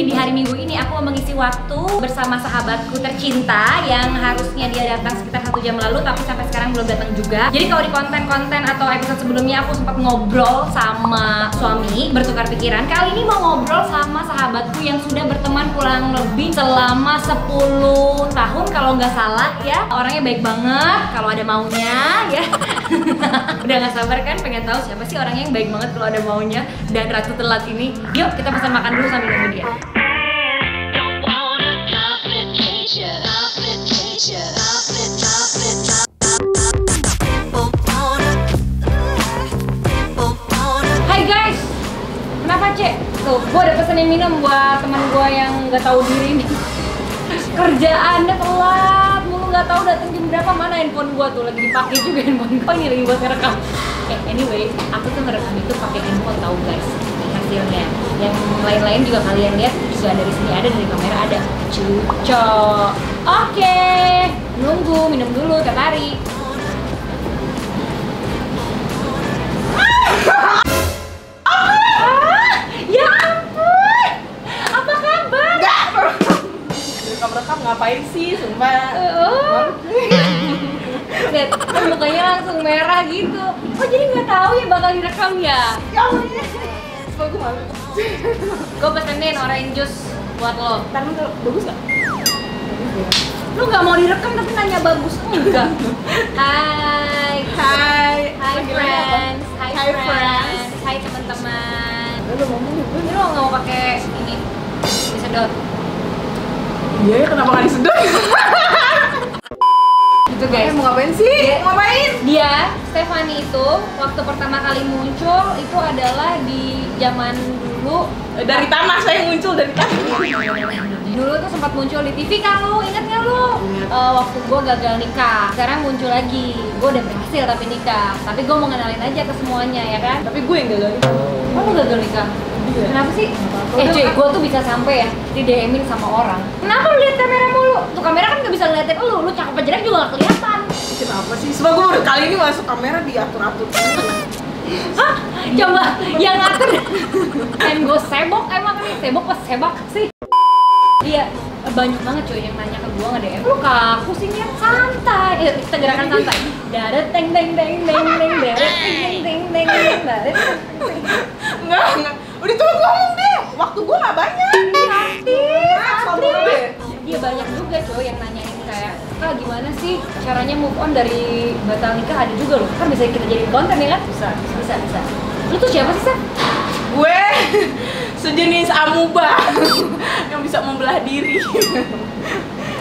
Jadi di hari Minggu ini aku mau mengisi waktu bersama sahabatku tercinta yang harusnya dia datang sekitar 1 jam lalu tapi sampai sekarang belum datang juga. Jadi kalau di konten-konten atau episode sebelumnya aku sempat ngobrol sama suami, bertukar pikiran. Kali ini mau ngobrol sama sahabatku yang sudah berteman kurang lebih selama 10 tahun kalau nggak salah ya. Orangnya baik banget kalau ada maunya ya. Udah nggak sabar kan pengen tahu siapa sih orangnya yang baik banget kalau ada maunya dan ratu telat ini. Yuk kita pesan makan dulu sambil nunggu dia. Hai guys, kenapa Cek? Tuh, gue udah pesenin minum buat teman gue yang nggak tahu diri nih. Kerjaannya telat, mulu nggak tahu datang jam berapa, mana handphone gue tuh lagi dipakai juga handphone gue ini lagi buat ngerekam. Anyway, aku tuh ngerekam itu pakai handphone tahu guys. Hasilnya yang lain-lain juga kalian lihat juga dari sini ada, dari kamera ada. Cucok. Oke, nunggu minum dulu Teh Tari. Ya ampun, apa kabar? Rekam-rekam ngapain sih, sumpah. Lihat, kan mukanya langsung merah gitu. Oh jadi nggak tahu ya bakal direkam ya? Ya Allah, sumpah gue malu. Gue pesenin orange juice buat lo. Tangan tuh bagus gak? Lu nggak mau direkam tapi nanya bagus enggak? Hai, Hai, hai friends, hai Hai, friends, hai teman-teman. Lu ngomong gue. Ini lo nggak mau pakai ini disedot? Iya ya, kenapa gak disedot? Gitu guys. Mau ngapain sih? Mau ngapain? Dia, Stefani itu waktu pertama kali muncul itu adalah di zaman dulu. Dari tanah saya muncul, dari tanah. Dulu tuh sempat muncul di TV kan lu, inget nggak lu? Waktu gue gagal nikah, sekarang muncul lagi. Gue udah berhasil tapi nikah, tapi gue mau ngenalin aja ke semuanya ya kan? Tapi gue yang gagal nikah. Oh lu gagal nikah? Iya. Kenapa sih? Cuy, Gue tuh bisa sampai ya di DM-in sama orang. Kenapa lu lihat kamera mulu? Tuh kamera kan nggak bisa ngeliatin lu cakep apa jelek juga nggak kelihatan. Kenapa sih? Sebab gue baru kali ini masuk kamera diatur-atur. Hah? Coba yang ngatur. And gue sebok emang nih, sebok pas sebak sih. Iya, banyak banget cuy yang nanya ke gue nge-DM. Lu kaku sih Niat, santai. Kita gerakan santai. Daret teng teng teng teng teng daret teng teng teng teng daret. Enggak. Udah coba ngomong deh. Waktu gue gak banyak. Aktif. Dia banyak juga cuy yang nanyain kayak, "Kak, gimana sih caranya move on dari batal nikah?" Ada juga loh. Kan bisa kita jadiin konten ya kan? Bisa. Lu tuh siapa sih, Sah? Gue sejenis amuba yang bisa membelah diri.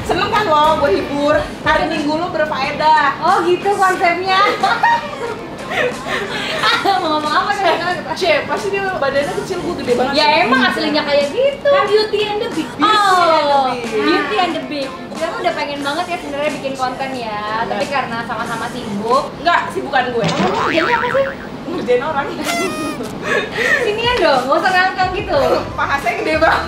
Seneng kan lo gue hibur. Hari Minggu lo berfaedah. Oh gitu konsepnya. Mau ngomong apa sih? Cek, pasti dia badannya kecil, gue gede banget. Ya emang aslinya kayak gitu. Kan Beauty and the Beast. Beauty and the Beast. Kita tuh udah pengen banget ya sebenarnya bikin konten ya, tapi karena sama-sama sibuk. Enggak, sih bukan gue. Jadi apa sih? Ngerjain orang. Sinian dong, gak usah ngangkang gitu. Paha saya gede banget.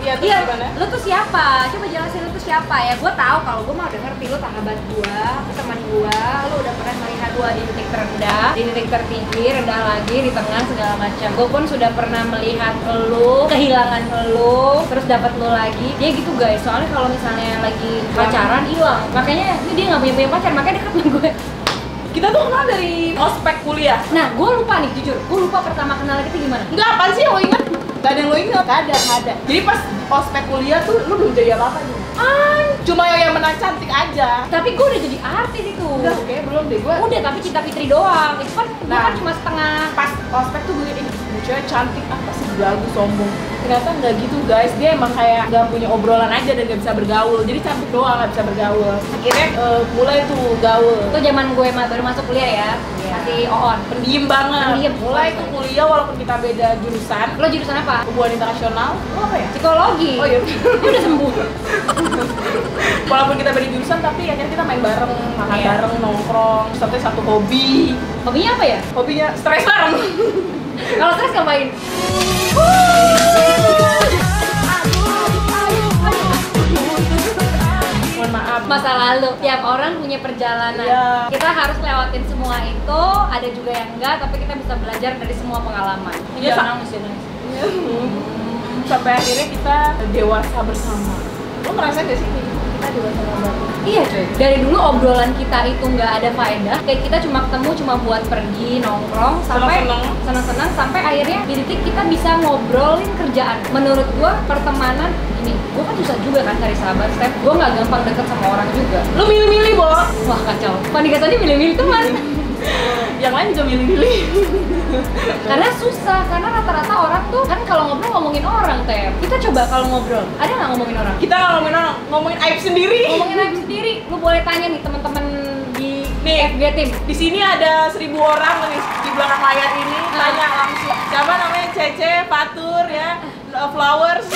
Iya, lu tuh siapa? Coba jelasin lu tuh siapa ya? Gue tahu kalau gue mah udah ngerti lu sahabat gue, teman gue. Lu udah pernah melihat gue di titik terendah, di titik tertinggi, rendah lagi, di tengah segala macam. Gue pun sudah pernah melihat lu, kehilangan lu, terus dapat lu lagi. Dia gitu guys. Soalnya kalau misalnya lagi pacaran hilang, makanya ini dia nggak punya pacar, makanya deket sama gue. Kita tuh kenal dari ospek kuliah. Nah, gue lupa nih jujur. Gue lupa pertama kenal kita gimana. Enggak, apaan sih lo inget? Gak ada yang lo inget? Gak ada. Jadi pas ospek kuliah tuh lo belum jadi apa-apa nih. Cuma yang menang cantik aja. Tapi gue udah jadi artis itu. Udah, oke, belum deh gue. Udah, tapi Cinta Fitri doang. Itu kan gue kan cuma setengah. Pas ospek tuh gue ini cewek cantik, pasti belagu sombong. Ternyata nggak gitu guys, dia emang kayak nggak punya obrolan aja dan nggak bisa bergaul. Jadi cantik doang nggak bisa bergaul. Akhirnya mulai tuh gaul. Itu zaman gue baru masuk kuliah ya. Masih on. Pendiem banget. Pendiem. Mulai tuh kuliah walaupun kita beda jurusan. Lo jurusan apa? Hubungan internasional. Lo apa ya? Psikologi. Oh iya. Dia udah sembuh. Walaupun kita beda jurusan tapi akhirnya kita main bareng, makan bareng, nongkrong, sampai satu hobi. Hobinya apa ya? Hobinya stres bareng. Kalau stres ngapain? Mohon maaf. Masa lalu, tiap orang punya perjalanan. Iya. Kita harus lewatin semua itu, ada juga yang enggak, tapi kita bisa belajar dari semua pengalaman. Iya, Jangan nangis ya, nangis. sampai akhirnya kita dewasa bersama. Lo ngerasa gak sih kita dewasa bareng? Iya coy, dari dulu obrolan kita itu nggak ada faedah. Kayak kita cuma ketemu cuma buat pergi nongkrong sampai senang-senang sampai akhirnya di titik kita bisa ngobrolin kerjaan. Menurut gua pertemanan ini, gua kan susah juga kan cari sahabat, Steph. Gua nggak gampang deket sama orang juga. Lo milih-milih, Bo? Wah kacau. Pandika tadi milih-milih teman. Yang lain juga milih-milih. Karena susah, karena rata-rata orang tuh kan kalau ngobrol ngomongin orang, Teh. Kita coba kalau ngobrol, ada nggak ngomongin orang? Kita nggak ngomongin orang, ngomongin aib sendiri. Ngomongin aib sendiri. Lu boleh tanya nih teman-teman di FG Team. Di sini ada 1000 orang nih di belakang layar ini. Tanya langsung. Siapa namanya? Cece, Fatur ya, Flowers.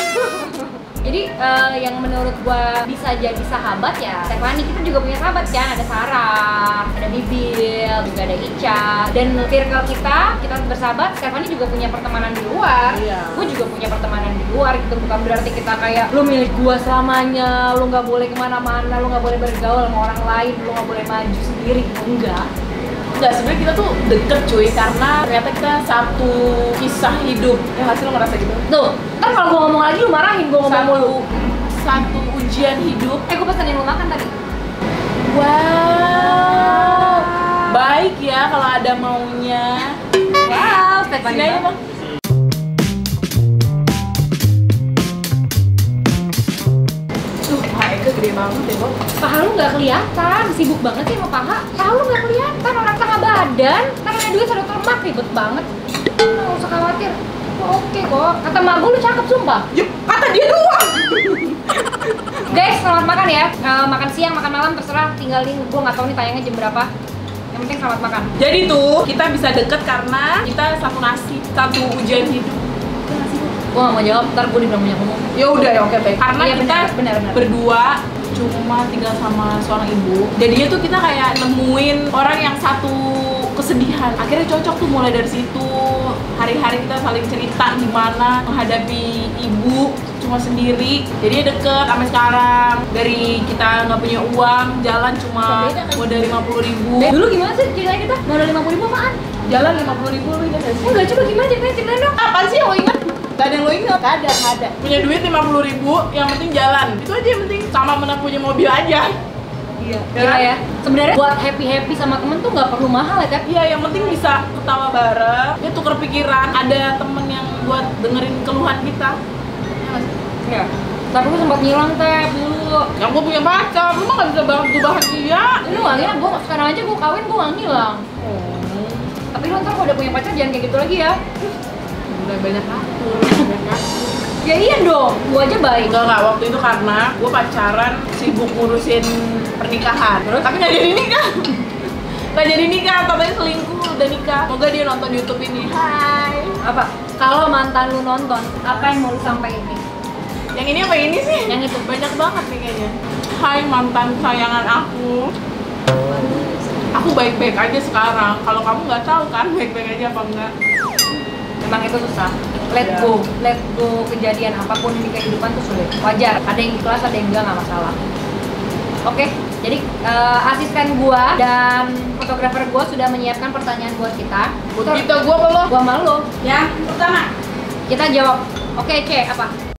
Jadi yang menurut gua bisa jadi sahabat ya Stephanie. Kita juga punya sahabat kan, ada Sarah, ada Bibil, juga ada Ica. Dan circle kita bersahabat. Stephanie juga punya pertemanan di luar. Iya. Gua juga punya pertemanan di luar. Itu bukan berarti kita kayak lu milik gua selamanya, lu nggak boleh kemana-mana, lu nggak boleh bergaul sama orang lain, lu nggak boleh maju sendiri. Enggak. Enggak, sebenarnya kita tuh deket cuy, karena ternyata kita satu kisah hidup. Ya nggak sih, lo ngerasa gitu? Tuh, kan kalau gua ngomong lagi lu marahin, gua ngomong mulu. Satu ujian hidup. Gua pesenin lu makan tadi. Wow, baik ya kalau ada maunya. Wow, Stephanie. Sini aja, Bang. Gede banget ya, Bang. Paha lu nggak kelihatan, sibuk banget sih sama paha. Paha lu nggak kelihatan, orang tengah badan. Karena duit satu lemak, ribet banget. Nggak usah khawatir. Oke kok. Kata mak gue lu cakep sumpah. Yuk, kata dia doang. Guys, selamat makan ya. Makan siang, makan malam terserah. Tinggalin. Gue nggak tahu nih tayangnya jam berapa. Yang penting selamat makan. Jadi tuh kita bisa deket karena kita satu nasib, satu ujian hidup. Gue nggak mau jawab, ntar gue dibilang banyak ngomong. Ya udah ya, oke baik. Karena iya, kita benar. berdua cuma tinggal sama seorang ibu. Jadinya tuh kita kayak nemuin orang yang satu kesedihan. Akhirnya cocok tuh mulai dari situ. Hari-hari kita saling cerita gimana menghadapi ibu cuma sendiri. Jadi deket sampai sekarang. Dari kita nggak punya uang, jalan cuma modal 50.000. Dulu gimana sih ceritanya kita? Modal 50.000 apaan? Jalan 50.000 lu ingat gak sih? Enggak, coba gimana ceritain dong. Apaan sih yang lo ingat? Gak ada yang lo ingat? Gak ada. Punya duit 50.000, yang penting jalan. Itu aja yang penting. Sama menang punya mobil aja. Iya. Ya. Sebenarnya buat happy sama temen tuh nggak perlu mahal ya, Tep. Iya, yang penting bisa ketawa bareng. Dia tuker pikiran. Ada temen yang buat dengerin keluhan kita. Iya. Tapi gue sempat ngilang, Tep, dulu. Yang gue punya pacar, lu mah gak bisa bantu bahagia. Lu nggak ngilang, gue sekarang aja gue kawin gue nggak ngilang. Tapi lu ntar kalau udah punya pacar jangan kayak gitu lagi ya. Udah banyak atur. Ya iya dong, gue aja baik. Enggak, waktu itu karena gue pacaran sibuk ngurusin pernikahan. Terus? Tapi nggak jadi nikah. Nggak jadi nikah, katanya selingkuh, udah nikah. Semoga dia nonton YouTube ini. Hai. Apa? Kalau mantan lu nonton, apa yang mau lu sampaikan nih? Yang ini apa ini sih? Yang itu. Banyak banget nih kayaknya. Hai mantan kesayangan aku. Aku baik-baik aja sekarang. Kalau kamu nggak tahu kan baik-baik aja apa enggak? Memang itu susah. Let go kejadian apapun di kehidupan tuh sulit. Wajar. Ada yang ikhlas, ada yang enggak, nggak masalah. Oke, jadi asisten gua dan fotografer gua sudah menyiapkan pertanyaan buat kita. Buat kita, gua apa lo? Gua malu. Yang pertama. Kita jawab. Oke, C, apa?